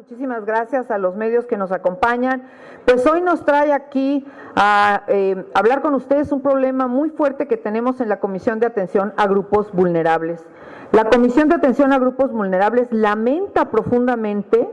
Muchísimas gracias a los medios que nos acompañan. Pues hoy nos trae aquí a hablar con ustedes un problema muy fuerte que tenemos en la Comisión de Atención a Grupos Vulnerables. La Comisión de Atención a Grupos Vulnerables lamenta profundamente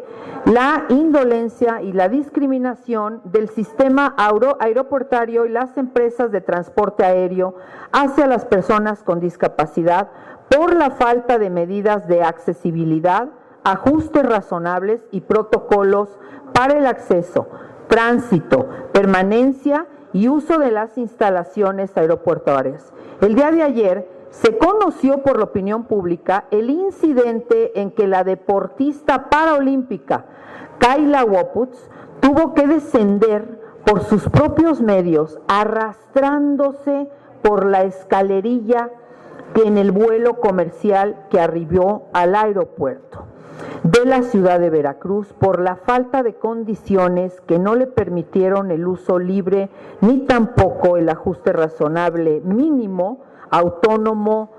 la indolencia y la discriminación del sistema aeroportuario y las empresas de transporte aéreo hacia las personas con discapacidad por la falta de medidas de accesibilidad, ajustes razonables y protocolos para el acceso, tránsito, permanencia y uso de las instalaciones aeroportuarias. El día de ayer se conoció por la opinión pública el incidente en que la deportista paraolímpica Kayla Woputs tuvo que descender por sus propios medios, arrastrándose por la escalerilla en el vuelo comercial que arribó al aeropuerto de la ciudad de Veracruz por la falta de condiciones que no le permitieron el uso libre ni tampoco el ajuste razonable mínimo, autónomo,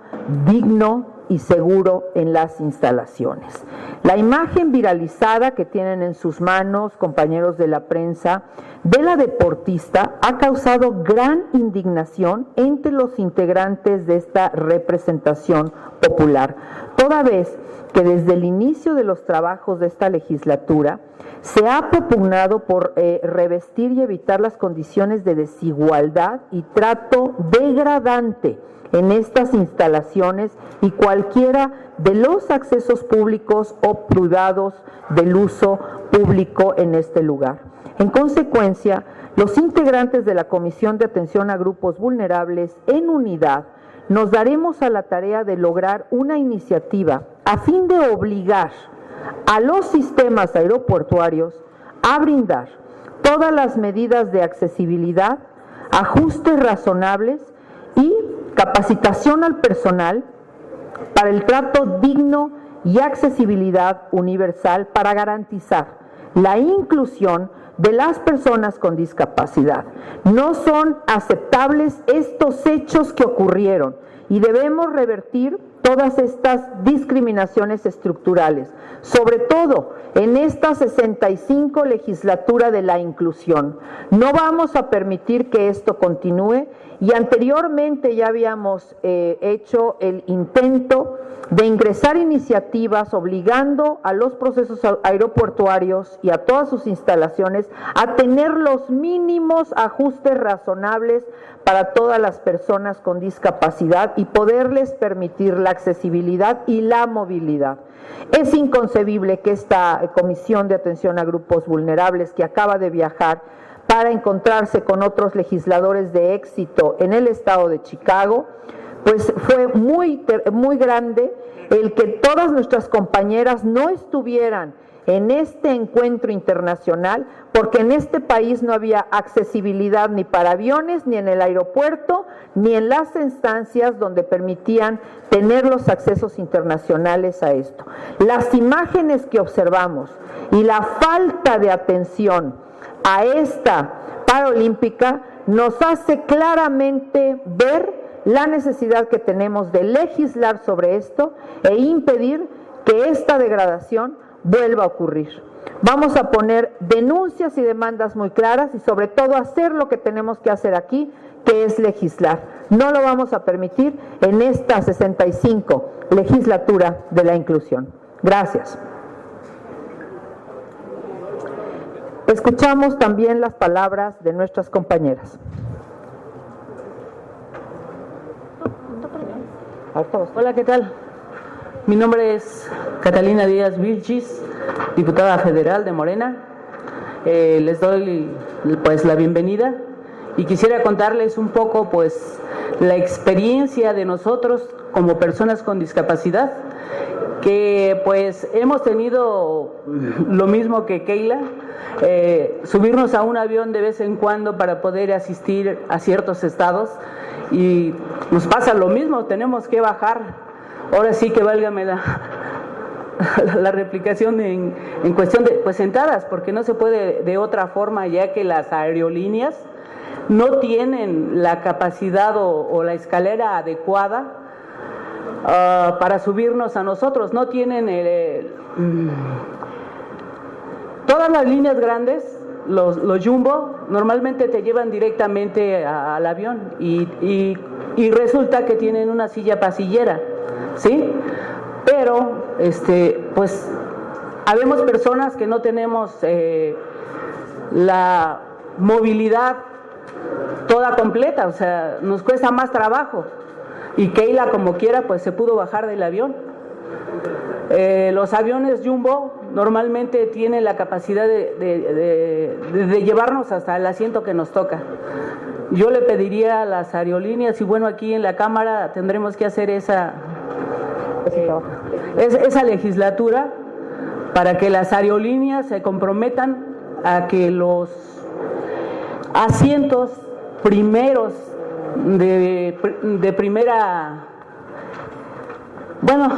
digno y seguro en las instalaciones. La imagen viralizada que tienen en sus manos, compañeros de la prensa, de la deportista ha causado gran indignación entre los integrantes de esta representación popular, toda vez que desde el inicio de los trabajos de esta legislatura se ha propugnado por revestir y evitar las condiciones de desigualdad y trato degradante en estas instalaciones y cualquiera de los accesos públicos o privados del uso público en este lugar. En consecuencia, los integrantes de la Comisión de Atención a Grupos Vulnerables, en unidad, nos daremos a la tarea de lograr una iniciativa a fin de obligar a los sistemas aeroportuarios a brindar todas las medidas de accesibilidad, ajustes razonables y capacitación al personal para el trato digno y accesibilidad universal para garantizar la inclusión de las personas con discapacidad. No son aceptables estos hechos que ocurrieron y debemos revertir todas estas discriminaciones estructurales, sobre todo en esta 65 legislatura de la inclusión. No vamos a permitir que esto continúe y anteriormente ya habíamos hecho el intento de ingresar iniciativas obligando a los procesos aeroportuarios y a todas sus instalaciones a tener los mínimos ajustes razonables para todas las personas con discapacidad y poderles permitir la accesibilidad y la movilidad. Es inconcebible que esta Comisión de Atención a Grupos Vulnerables, que acaba de viajar para encontrarse con otros legisladores de éxito en el estado de Chicago, pues fue muy grande el que todas nuestras compañeras no estuvieran en este encuentro internacional, porque en este país no había accesibilidad ni para aviones, ni en el aeropuerto, ni en las instancias donde permitían tener los accesos internacionales a esto. Las imágenes que observamos y la falta de atención a esta paraolímpica nos hace claramente ver la necesidad que tenemos de legislar sobre esto e impedir que esta degradación vuelva a ocurrir. Vamos a poner denuncias y demandas muy claras y sobre todo hacer lo que tenemos que hacer aquí, que es legislar. No lo vamos a permitir en esta 65 legislatura de la inclusión. Gracias. Escuchamos también las palabras de nuestras compañeras. Hola, ¿qué tal? Mi nombre es Catalina Díaz Vilchis, diputada federal de Morena. Les doy pues la bienvenida y quisiera contarles un poco pues la experiencia de nosotros como personas con discapacidad, que pues hemos tenido lo mismo que Keila, subirnos a un avión de vez en cuando para poder asistir a ciertos estados y nos pasa lo mismo, tenemos que bajar. Ahora sí que válgame la replicación en cuestión de pues sentadas, porque no se puede de otra forma, ya que las aerolíneas no tienen la capacidad o la escalera adecuada para subirnos a nosotros, no tienen todas las líneas grandes, los jumbo, normalmente te llevan directamente al avión y resulta que tienen una silla pasillera, ¿sí? Pero, pues, habemos personas que no tenemos la movilidad toda completa, o sea, nos cuesta más trabajo. Y Keila, como quiera, pues se pudo bajar del avión. Los aviones jumbo normalmente tienen la capacidad de llevarnos hasta el asiento que nos toca. Yo le pediría a las aerolíneas, y bueno, aquí en la Cámara tendremos que hacer esa legislatura para que las aerolíneas se comprometan a que los asientos primeros de primera, bueno,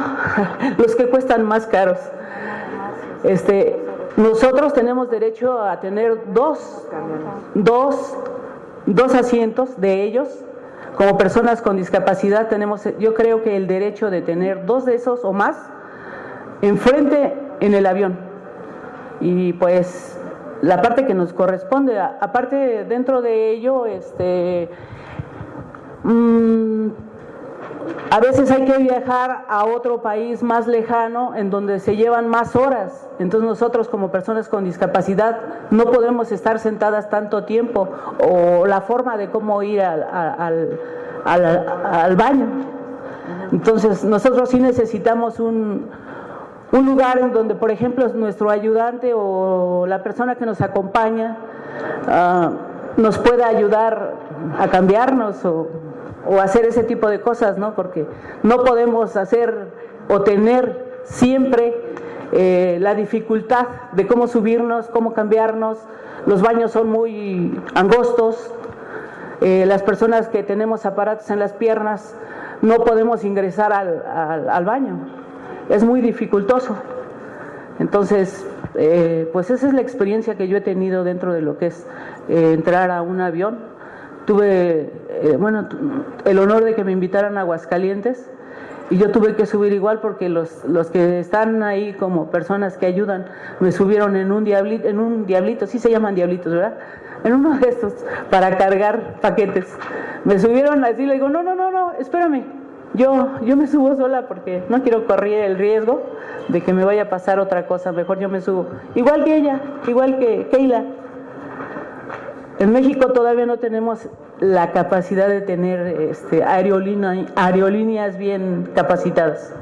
los que cuestan más caros, nosotros tenemos derecho a tener dos asientos de ellos. Como personas con discapacidad tenemos, yo creo que el derecho de tener 2 de esos o más enfrente en el avión. Y pues la parte que nos corresponde, aparte dentro de ello, a veces hay que viajar a otro país más lejano en donde se llevan más horas. Entonces nosotros como personas con discapacidad no podemos estar sentadas tanto tiempo, o la forma de cómo ir al baño. Entonces nosotros sí necesitamos un lugar en donde, por ejemplo, nuestro ayudante o la persona que nos acompaña nos pueda ayudar a cambiarnos o hacer ese tipo de cosas, ¿no? Porque no podemos hacer o tener siempre la dificultad de cómo subirnos, cómo cambiarnos. Los baños son muy angostos. Las personas que tenemos aparatos en las piernas no podemos ingresar al baño. Es muy dificultoso. Entonces, pues esa es la experiencia que yo he tenido dentro de lo que es entrar a un avión. Tuve, el honor de que me invitaran a Aguascalientes y yo tuve que subir igual porque los que están ahí como personas que ayudan me subieron en un diablito, sí se llaman diablitos, ¿verdad? En uno de estos para cargar paquetes. Me subieron así, le digo, no, espérame, yo me subo sola porque no quiero correr el riesgo de que me vaya a pasar otra cosa, mejor yo me subo. Igual que ella, igual que Keila. En México todavía no tenemos la capacidad de tener aerolíneas bien capacitadas.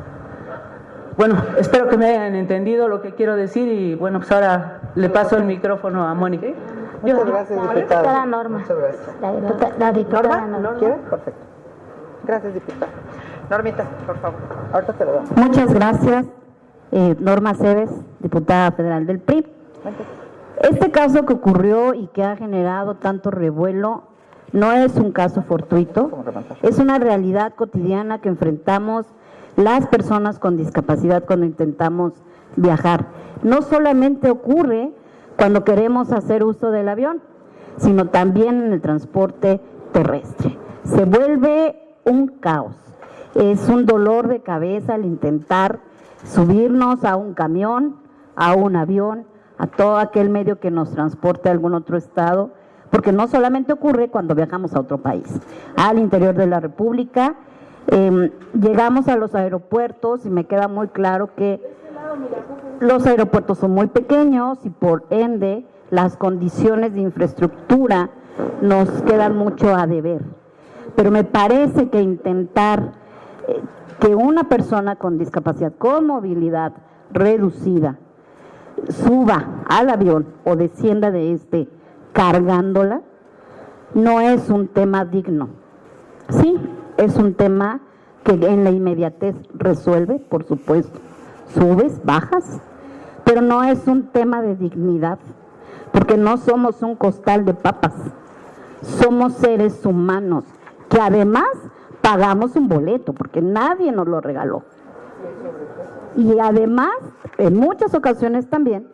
Bueno, espero que me hayan entendido lo que quiero decir y bueno, pues ahora le paso el micrófono a Mónica. Muchas gracias, diputada. Diputada Norma. Muchas gracias. La diputada ¿Norma? ¿Quieres? Perfecto. Gracias, diputada. Normita, por favor. Ahorita te lo damos. Muchas gracias. Norma Cebes, diputada federal del PRI. Este caso que ocurrió y que ha generado tanto revuelo no es un caso fortuito, es una realidad cotidiana que enfrentamos las personas con discapacidad cuando intentamos viajar. No solamente ocurre cuando queremos hacer uso del avión, sino también en el transporte terrestre. Se vuelve un caos, es un dolor de cabeza el intentar subirnos a un camión, a un avión, a todo aquel medio que nos transporte a algún otro estado, porque no solamente ocurre cuando viajamos a otro país, al interior de la República. Llegamos a los aeropuertos y me queda muy claro que los aeropuertos son muy pequeños y por ende las condiciones de infraestructura nos quedan mucho a deber. Pero me parece que intentar que una persona con discapacidad, con movilidad reducida, suba al avión o descienda de cargándola, no es un tema digno. Sí, es un tema que en la inmediatez resuelve, por supuesto. Subes, bajas, pero no es un tema de dignidad, porque no somos un costal de papas. Somos seres humanos que además pagamos un boleto, porque nadie nos lo regaló. Y además, en muchas ocasiones también,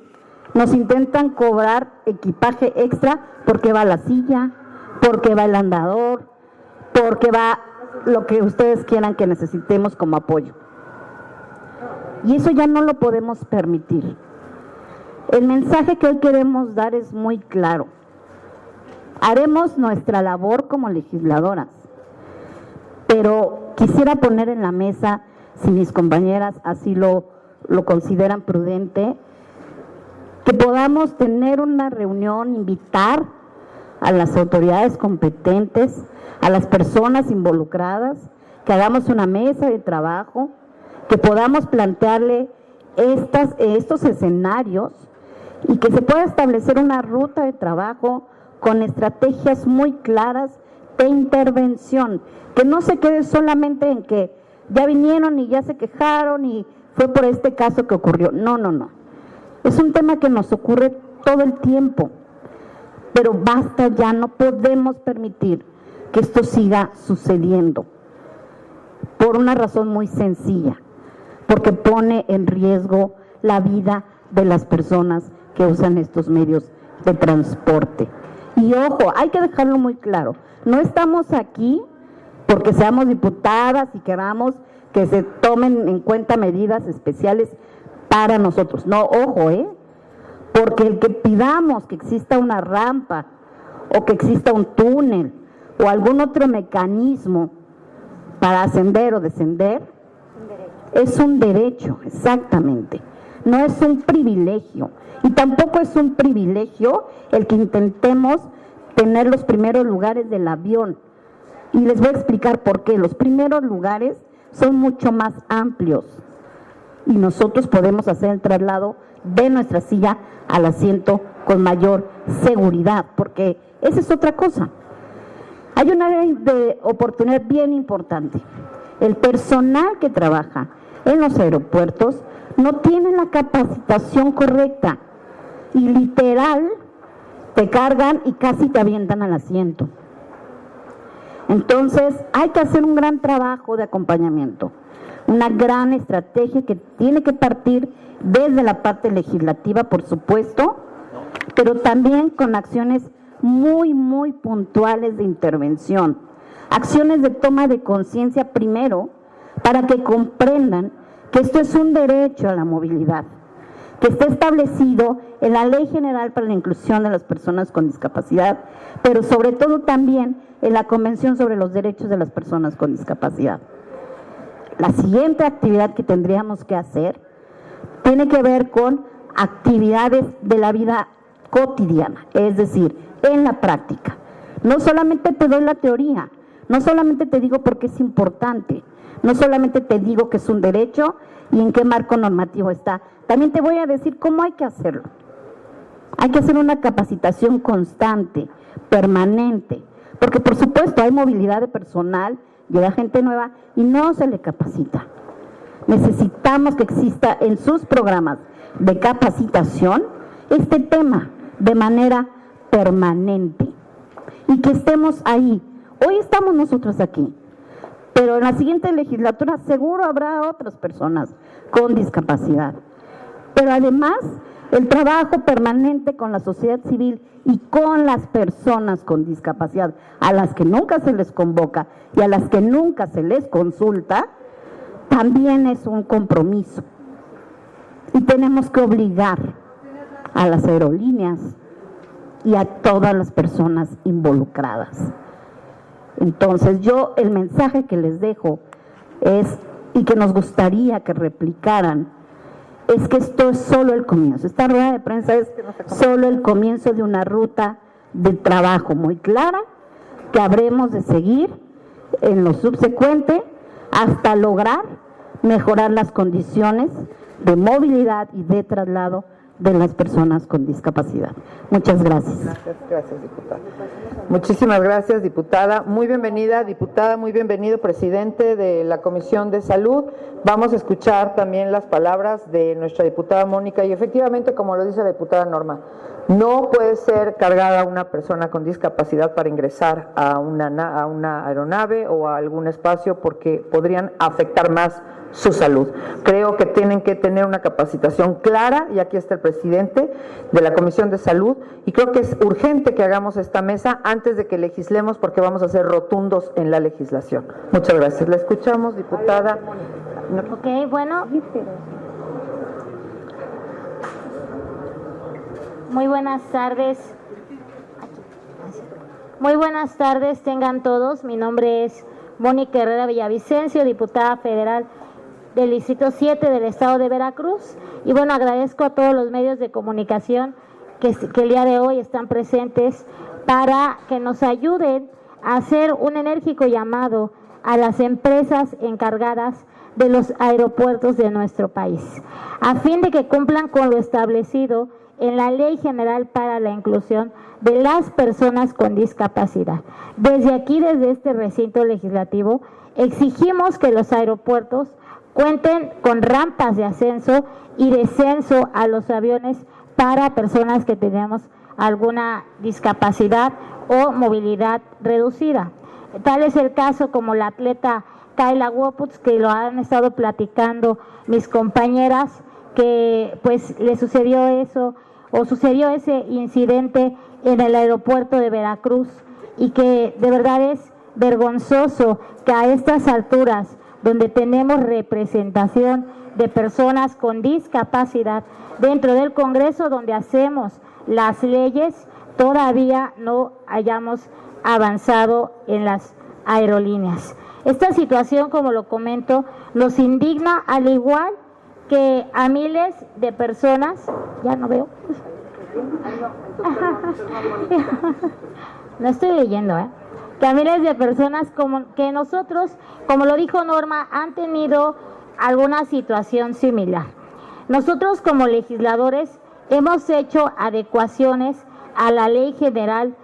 nos intentan cobrar equipaje extra porque va la silla, porque va el andador, porque va lo que ustedes quieran que necesitemos como apoyo. Y eso ya no lo podemos permitir. El mensaje que hoy queremos dar es muy claro. Haremos nuestra labor como legisladoras, pero quisiera poner en la mesa, si mis compañeras así lo consideran prudente, que podamos tener una reunión, invitar a las autoridades competentes, a las personas involucradas, que hagamos una mesa de trabajo, que podamos plantearle estos escenarios y que se pueda establecer una ruta de trabajo con estrategias muy claras de intervención, que no se quede solamente en que ya vinieron y ya se quejaron y fue por este caso que ocurrió. No. Es un tema que nos ocurre todo el tiempo, pero basta ya, no podemos permitir que esto siga sucediendo, por una razón muy sencilla, porque pone en riesgo la vida de las personas que usan estos medios de transporte. Y ojo, hay que dejarlo muy claro, no estamos aquí porque seamos diputadas y queramos que se tomen en cuenta medidas especiales para nosotros. No, ojo, porque el que pidamos que exista una rampa o que exista un túnel o algún otro mecanismo para ascender o descender, es un derecho, exactamente. No es un privilegio. Y tampoco es un privilegio el que intentemos tener los primeros lugares del avión. Y les voy a explicar por qué. Los primeros lugares son mucho más amplios y nosotros podemos hacer el traslado de nuestra silla al asiento con mayor seguridad, porque esa es otra cosa. Hay una área de oportunidad bien importante. El personal que trabaja en los aeropuertos no tiene la capacitación correcta y literal te cargan y casi te avientan al asiento. Entonces hay que hacer un gran trabajo de acompañamiento, una gran estrategia que tiene que partir desde la parte legislativa, por supuesto, pero también con acciones muy puntuales de intervención, acciones de toma de conciencia primero, para que comprendan que esto es un derecho a la movilidad, que está establecido en la Ley General para la Inclusión de las Personas con Discapacidad, pero sobre todo también en la Convención sobre los Derechos de las Personas con Discapacidad. La siguiente actividad que tendríamos que hacer tiene que ver con actividades de la vida cotidiana, es decir, en la práctica. No solamente te doy la teoría, no solamente te digo por qué es importante, no solamente te digo que es un derecho y en qué marco normativo está, también te voy a decir cómo hay que hacerlo. Hay que hacer una capacitación constante, permanente, porque por supuesto hay movilidad de personal, llega gente nueva y no se le capacita. Necesitamos que exista en sus programas de capacitación este tema de manera permanente y que estemos ahí. Hoy estamos nosotros aquí, pero en la siguiente legislatura seguro habrá otras personas con discapacidad. Pero además, el trabajo permanente con la sociedad civil y con las personas con discapacidad, a las que nunca se les convoca y a las que nunca se les consulta, también es un compromiso. Y tenemos que obligar a las aerolíneas y a todas las personas involucradas. Entonces, el mensaje que les dejo es, y que nos gustaría que replicaran, es que esto es solo el comienzo. Esta rueda de prensa es solo el comienzo de una ruta de trabajo muy clara que habremos de seguir en lo subsecuente hasta lograr mejorar las condiciones de movilidad y de traslado de las personas con discapacidad. Muchas gracias. Gracias, diputada. Muchísimas gracias, diputada. Muy bienvenida, diputada, muy bienvenido, presidente de la Comisión de Salud. Vamos a escuchar también las palabras de nuestra diputada Mónica y efectivamente, como lo dice la diputada Norma, no puede ser cargada una persona con discapacidad para ingresar a una aeronave o a algún espacio porque podrían afectar más su salud. Creo que tienen que tener una capacitación clara y aquí está el presidente de la Comisión de Salud y creo que es urgente que hagamos esta mesa antes de que legislemos porque vamos a ser rotundos en la legislación. Muchas gracias. La escuchamos, diputada. Ok, bueno. Muy buenas tardes. Muy buenas tardes tengan todos. Mi nombre es Mónica Herrera Villavicencio, diputada federal del Distrito 7 del Estado de Veracruz. Y bueno, agradezco a todos los medios de comunicación que el día de hoy están presentes para que nos ayuden a hacer un enérgico llamado a las empresas encargadas de los aeropuertos de nuestro país, a fin de que cumplan con lo establecido en la Ley General para la Inclusión de las Personas con Discapacidad. Desde aquí, desde este recinto legislativo, exigimos que los aeropuertos cuenten con rampas de ascenso y descenso a los aviones para personas que tenemos alguna discapacidad o movilidad reducida. Tal es el caso como la atleta Kayla Woputs, que lo han estado platicando mis compañeras, que pues le sucedió eso, o sucedió ese incidente en el aeropuerto de Veracruz, y que de verdad es vergonzoso que a estas alturas, donde tenemos representación de personas con discapacidad dentro del Congreso, donde hacemos las leyes, todavía no hayamos avanzado en las aerolíneas. Esta situación, como lo comento, nos indigna, al igual que a miles de personas. Ya no veo. No estoy leyendo, que a miles de personas como que nosotros, como lo dijo Norma, han tenido alguna situación similar. Nosotros como legisladores hemos hecho adecuaciones a la Ley General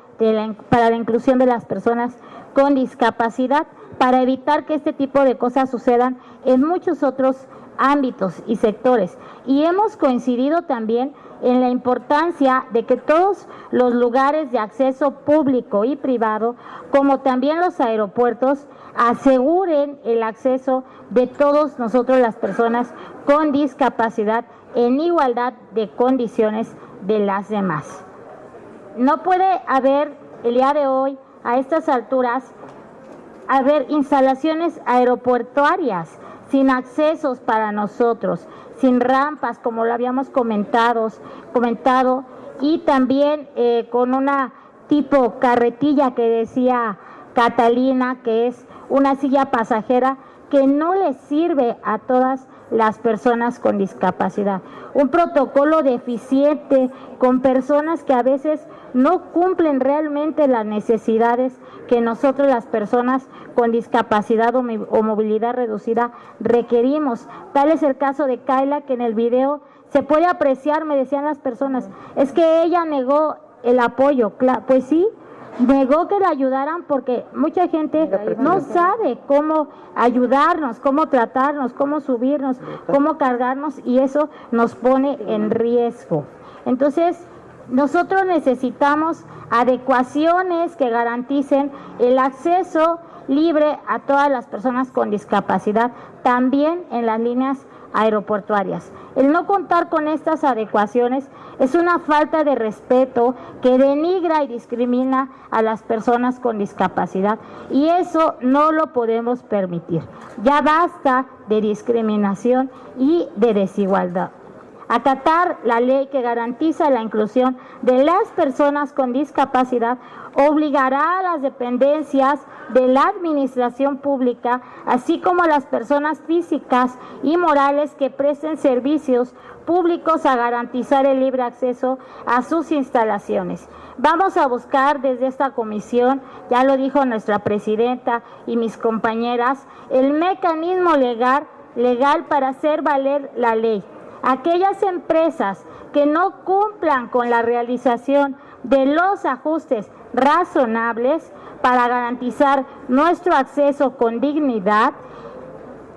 para la Inclusión de las Personas con Discapacidad, para evitar que este tipo de cosas sucedan en muchos otros ámbitos y sectores. Y hemos coincidido también en la importancia de que todos los lugares de acceso público y privado, como también los aeropuertos, aseguren el acceso de todos nosotros, las personas con discapacidad, en igualdad de condiciones de las demás. No puede haber el día de hoy, a estas alturas, haber instalaciones aeroportuarias sin accesos para nosotros, sin rampas, como lo habíamos comentado, y también con una tipo carretilla que decía Catalina, que es una silla pasajera que no les sirve a todas las personas con discapacidad. Un protocolo deficiente con personas que a veces no cumplen realmente las necesidades que nosotros, las personas con discapacidad o movilidad reducida, requerimos. Tal es el caso de Kayla, que en el video se puede apreciar, me decían las personas, es que ella negó el apoyo. Pues sí, negó que la ayudaran porque mucha gente no sabe cómo ayudarnos, cómo tratarnos, cómo subirnos, cómo cargarnos, y eso nos pone en riesgo. Entonces, nosotros necesitamos adecuaciones que garanticen el acceso libre a todas las personas con discapacidad, también en las líneas aeroportuarias. El no contar con estas adecuaciones es una falta de respeto que denigra y discrimina a las personas con discapacidad, y eso no lo podemos permitir. Ya basta de discriminación y de desigualdad. Acatar la ley que garantiza la inclusión de las personas con discapacidad obligará a las dependencias de la administración pública, así como a las personas físicas y morales que presten servicios públicos, a garantizar el libre acceso a sus instalaciones. Vamos a buscar desde esta comisión, ya lo dijo nuestra presidenta y mis compañeras, el mecanismo legal para hacer valer la ley. Aquellas empresas que no cumplan con la realización de los ajustes razonables para garantizar nuestro acceso con dignidad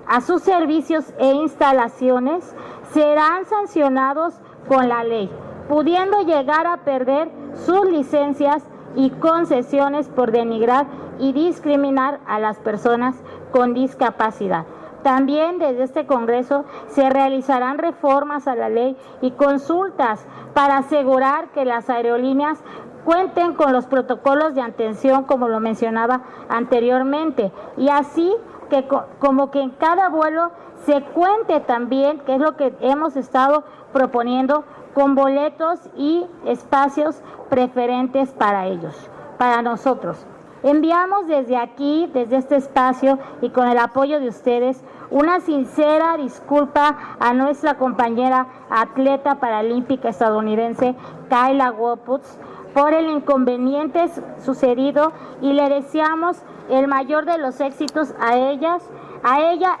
a sus servicios e instalaciones serán sancionados con la ley, pudiendo llegar a perder sus licencias y concesiones por denigrar y discriminar a las personas con discapacidad. También desde este Congreso se realizarán reformas a la ley y consultas para asegurar que las aerolíneas cuenten con los protocolos de atención, como lo mencionaba anteriormente, y así que como que en cada vuelo se cuente también, que es lo que hemos estado proponiendo, con boletos y espacios preferentes para ellos, para nosotros. Enviamos desde aquí, desde este espacio y con el apoyo de ustedes, una sincera disculpa a nuestra compañera atleta paralímpica estadounidense Kayla Waputz por el inconveniente sucedido y le deseamos el mayor de los éxitos a ella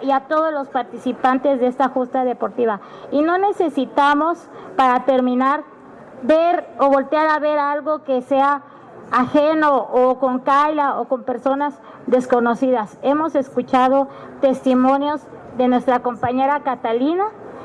y a todos los participantes de esta justa deportiva. Y no necesitamos, para terminar, ver o voltear a ver algo que sea ajeno o con Kayla o con personas desconocidas. Hemos escuchado testimonios de nuestra compañera Catalina,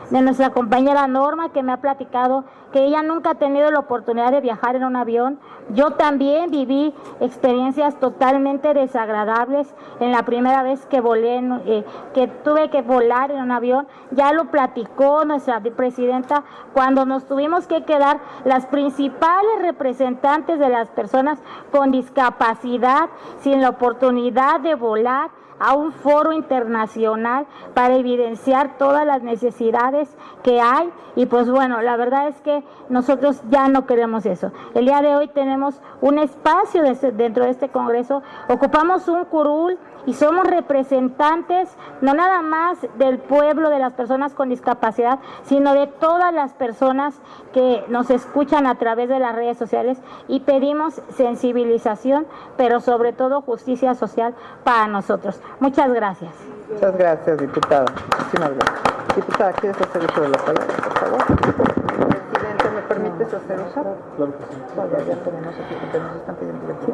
de nuestra compañera Norma, que me ha platicado que ella nunca ha tenido la oportunidad de viajar en un avión. Yo también viví experiencias totalmente desagradables en la primera vez que volé, que tuve que volar en un avión. Ya lo platicó nuestra presidenta cuando nos tuvimos que quedar las principales representantes de las personas con discapacidad sin la oportunidad de volar a un foro internacional para evidenciar todas las necesidades que hay. Y pues bueno, la verdad es que nosotros ya no queremos eso. El día de hoy tenemos un espacio dentro de este Congreso, ocupamos un curul y somos representantes no nada más del pueblo, de las personas con discapacidad, sino de todas las personas que nos escuchan a través de las redes sociales, y pedimos sensibilización, pero sobre todo justicia social para nosotros. Muchas gracias. Muchas gracias, diputada. Muchísimas gracias. Diputada, ¿quieres hacer uso de la palabra, por favor? Presidente, ¿me permites hacer uso? Claro que sí. Ya tenemos aquí que nos están pidiendo que sí.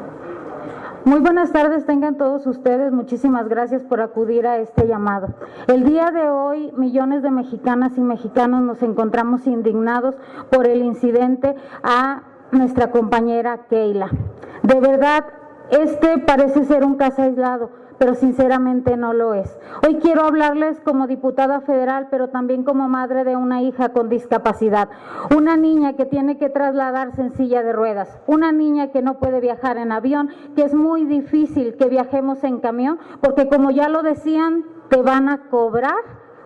Muy buenas tardes tengan todos ustedes, muchísimas gracias por acudir a este llamado. El día de hoy, millones de mexicanas y mexicanos nos encontramos indignados por el incidente a nuestra compañera Kayla. De verdad, parece ser un caso aislado, pero sinceramente no lo es. Hoy quiero hablarles como diputada federal, pero también como madre de una hija con discapacidad, una niña que tiene que trasladarse en silla de ruedas, una niña que no puede viajar en avión, que es muy difícil que viajemos en camión, porque como ya lo decían, te van a cobrar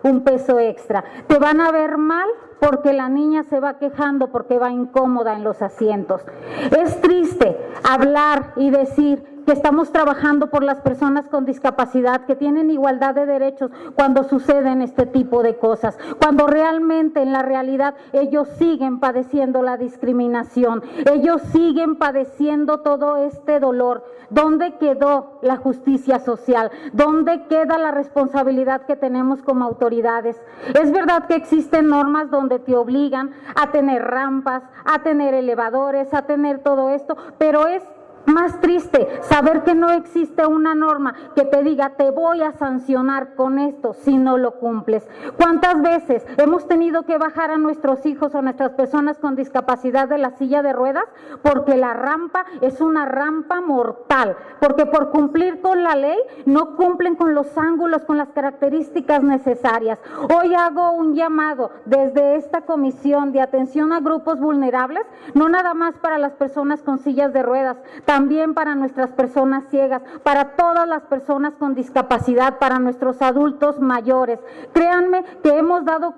un peso extra, te van a ver mal porque la niña se va quejando porque va incómoda en los asientos. Es triste hablar y decir que estamos trabajando por las personas con discapacidad, que tienen igualdad de derechos cuando suceden este tipo de cosas, cuando realmente en la realidad ellos siguen padeciendo la discriminación, ellos siguen padeciendo todo este dolor. ¿Dónde quedó la justicia social? ¿Dónde queda la responsabilidad que tenemos como autoridades? Es verdad que existen normas donde te obligan a tener rampas, a tener elevadores, a tener todo esto, pero es más triste saber que no existe una norma que te diga te voy a sancionar con esto si no lo cumples. ¿Cuántas veces hemos tenido que bajar a nuestros hijos o nuestras personas con discapacidad de la silla de ruedas porque la rampa es una rampa mortal? Porque por cumplir con la ley no cumplen con los ángulos, con las características necesarias. Hoy hago un llamado desde esta comisión de atención a grupos vulnerables, no nada más para las personas con sillas de ruedas, también para nuestras personas ciegas, para todas las personas con discapacidad, para nuestros adultos mayores. Créanme que hemos dado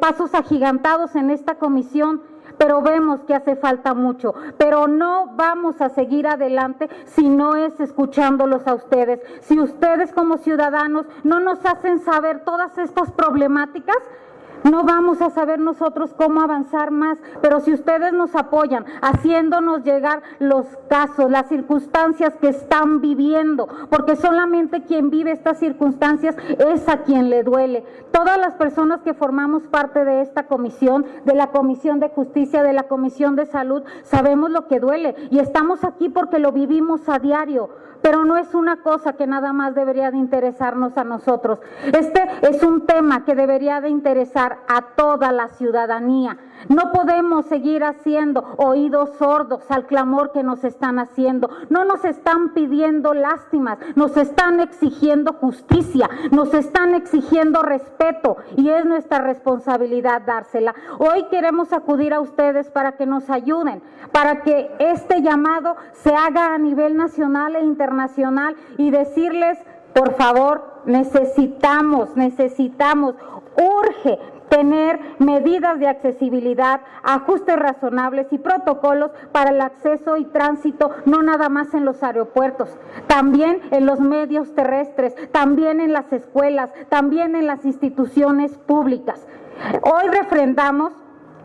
pasos agigantados en esta comisión, pero vemos que hace falta mucho, pero no vamos a seguir adelante si no es escuchándolos a ustedes. Si ustedes como ciudadanos no nos hacen saber todas estas problemáticas, no vamos a saber nosotros cómo avanzar más, pero si ustedes nos apoyan haciéndonos llegar los casos, las circunstancias que están viviendo, porque solamente quien vive estas circunstancias es a quien le duele. Todas las personas que formamos parte de esta comisión, de la Comisión de Justicia, de la Comisión de Salud, sabemos lo que duele y estamos aquí porque lo vivimos a diario. Pero no es una cosa que nada más debería de interesarnos a nosotros. Este es un tema que debería de interesar a toda la ciudadanía. No podemos seguir haciendo oídos sordos al clamor que nos están haciendo. No nos están pidiendo lástimas, nos están exigiendo justicia, nos están exigiendo respeto y es nuestra responsabilidad dársela. Hoy queremos acudir a ustedes para que nos ayuden, para que este llamado se haga a nivel nacional e internacional y decirles, por favor, necesitamos, urge tener medidas de accesibilidad, ajustes razonables y protocolos para el acceso y tránsito, no nada más en los aeropuertos, también en los medios terrestres, también en las escuelas, también en las instituciones públicas. Hoy refrendamos,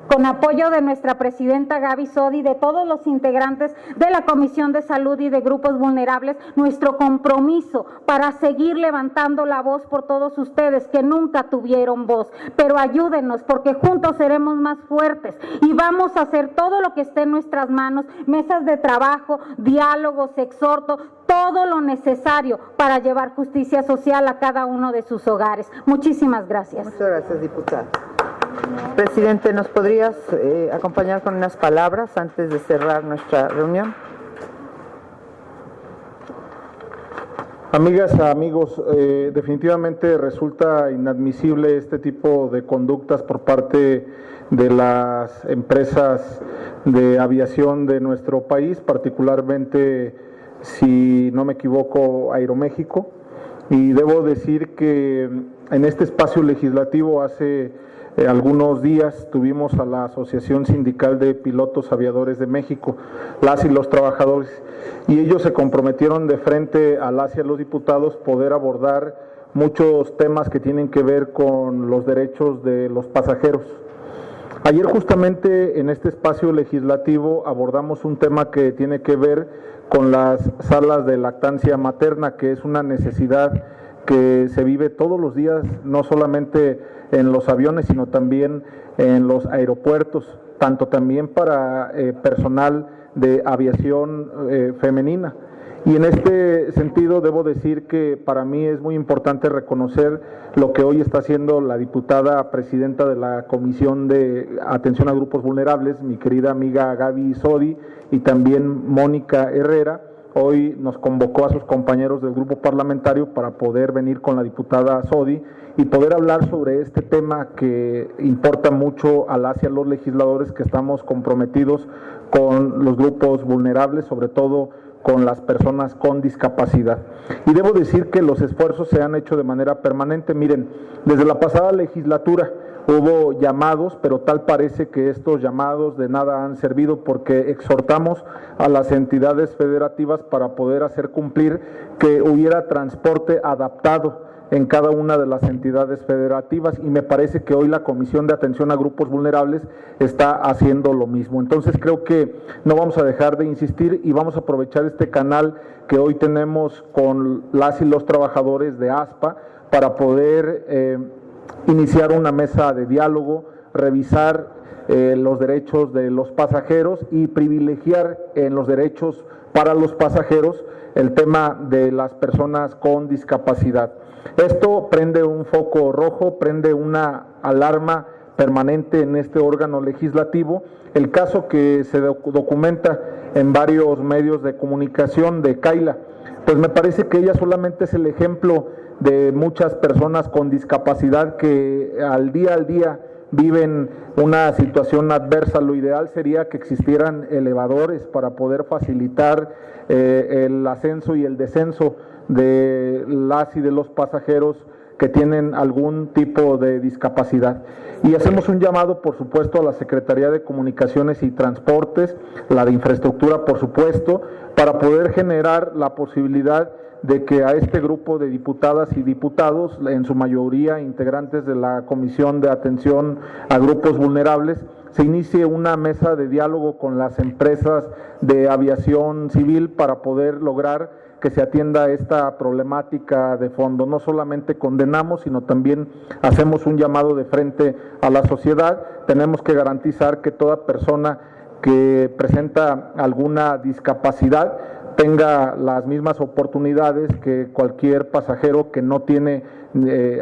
con apoyo de nuestra presidenta Gaby Sodi, de todos los integrantes de la Comisión de Salud y de Grupos Vulnerables, nuestro compromiso para seguir levantando la voz por todos ustedes que nunca tuvieron voz. Pero ayúdenos, porque juntos seremos más fuertes y vamos a hacer todo lo que esté en nuestras manos, mesas de trabajo, diálogos, exhorto, todo lo necesario para llevar justicia social a cada uno de sus hogares. Muchísimas gracias. Muchas gracias, diputada. Presidente, ¿nos podrías acompañar con unas palabras antes de cerrar nuestra reunión? Amigas, amigos, definitivamente resulta inadmisible este tipo de conductas por parte de las empresas de aviación de nuestro país, particularmente, si no me equivoco, Aeroméxico. Y debo decir que en este espacio legislativo hace algunos días tuvimos a la Asociación Sindical de Pilotos Aviadores de México, las y los trabajadores, y ellos se comprometieron de frente a las y a los diputados poder abordar muchos temas que tienen que ver con los derechos de los pasajeros. Ayer justamente en este espacio legislativo abordamos un tema que tiene que ver con las salas de lactancia materna, que es una necesidad que se vive todos los días, no solamente en los aviones, sino también en los aeropuertos, tanto también para personal de aviación femenina. Y en este sentido debo decir que para mí es muy importante reconocer lo que hoy está haciendo la diputada presidenta de la Comisión de Atención a Grupos Vulnerables, mi querida amiga Gaby Sodi, y también Mónica Herrera. Hoy nos convocó a sus compañeros del grupo parlamentario para poder venir con la diputada Sodi y poder hablar sobre este tema que importa mucho a las y a los legisladores que estamos comprometidos con los grupos vulnerables, sobre todo con las personas con discapacidad. Y debo decir que los esfuerzos se han hecho de manera permanente. Miren, desde la pasada legislatura hubo llamados, pero tal parece que estos llamados de nada han servido, porque exhortamos a las entidades federativas para poder hacer cumplir que hubiera transporte adaptado en cada una de las entidades federativas, y me parece que hoy la Comisión de Atención a Grupos Vulnerables está haciendo lo mismo. Entonces creo que no vamos a dejar de insistir y vamos a aprovechar este canal que hoy tenemos con las y los trabajadores de ASPA para poder iniciar una mesa de diálogo, revisar los derechos de los pasajeros y privilegiar en los derechos para los pasajeros el tema de las personas con discapacidad. Esto prende un foco rojo, prende una alarma permanente en este órgano legislativo. El caso que se documenta en varios medios de comunicación de Kaila, pues me parece que ella solamente es el ejemplo de muchas personas con discapacidad que al día viven una situación adversa. Lo ideal sería que existieran elevadores para poder facilitar el ascenso y el descenso de las y de los pasajeros que tienen algún tipo de discapacidad. Y hacemos un llamado, por supuesto, a la Secretaría de Comunicaciones y Transportes, la de Infraestructura, por supuesto, para poder generar la posibilidad de que a este grupo de diputadas y diputados, en su mayoría integrantes de la Comisión de Atención a Grupos Vulnerables, se inicie una mesa de diálogo con las empresas de aviación civil para poder lograr que se atienda esta problemática de fondo. No solamente condenamos, sino también hacemos un llamado de frente a la sociedad. Tenemos que garantizar que toda persona que presenta alguna discapacidad tenga las mismas oportunidades que cualquier pasajero que no tiene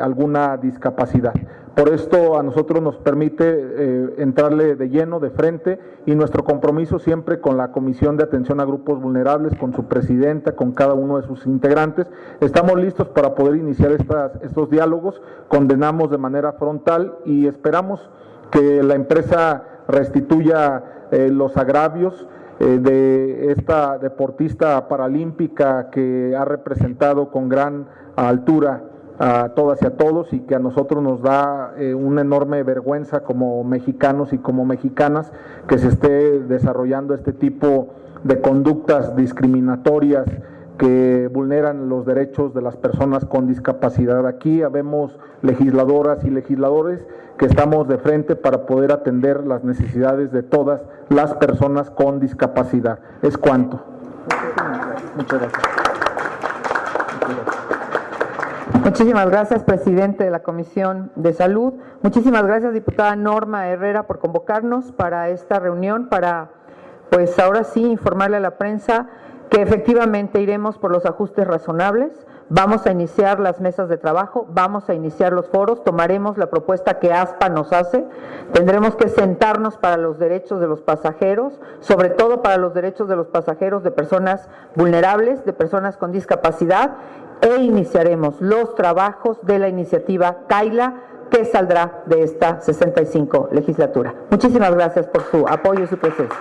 alguna discapacidad. Por esto a nosotros nos permite entrarle de lleno, de frente, y nuestro compromiso siempre con la Comisión de Atención a Grupos Vulnerables, con su presidenta, con cada uno de sus integrantes. Estamos listos para poder iniciar estos diálogos, condenamos de manera frontal y esperamos que la empresa restituya los agravios de esta deportista paralímpica que ha representado con gran altura a todas y a todos, y que a nosotros nos da una enorme vergüenza como mexicanos y como mexicanas que se esté desarrollando este tipo de conductas discriminatorias que vulneran los derechos de las personas con discapacidad. Aquí habemos legisladoras y legisladores que estamos de frente para poder atender las necesidades de todas las personas con discapacidad. Es cuanto. Muchas gracias. Muchísimas gracias, presidente de la Comisión de Salud. Muchísimas gracias, diputada Norma Herrera, por convocarnos para esta reunión, para, pues ahora sí, informarle a la prensa que efectivamente iremos por los ajustes razonables, vamos a iniciar las mesas de trabajo, vamos a iniciar los foros, tomaremos la propuesta que ASPA nos hace, tendremos que sentarnos para los derechos de los pasajeros, sobre todo para los derechos de los pasajeros de personas vulnerables, de personas con discapacidad, e iniciaremos los trabajos de la iniciativa CAILA, que saldrá de esta 65 legislatura. Muchísimas gracias por su apoyo y su presencia.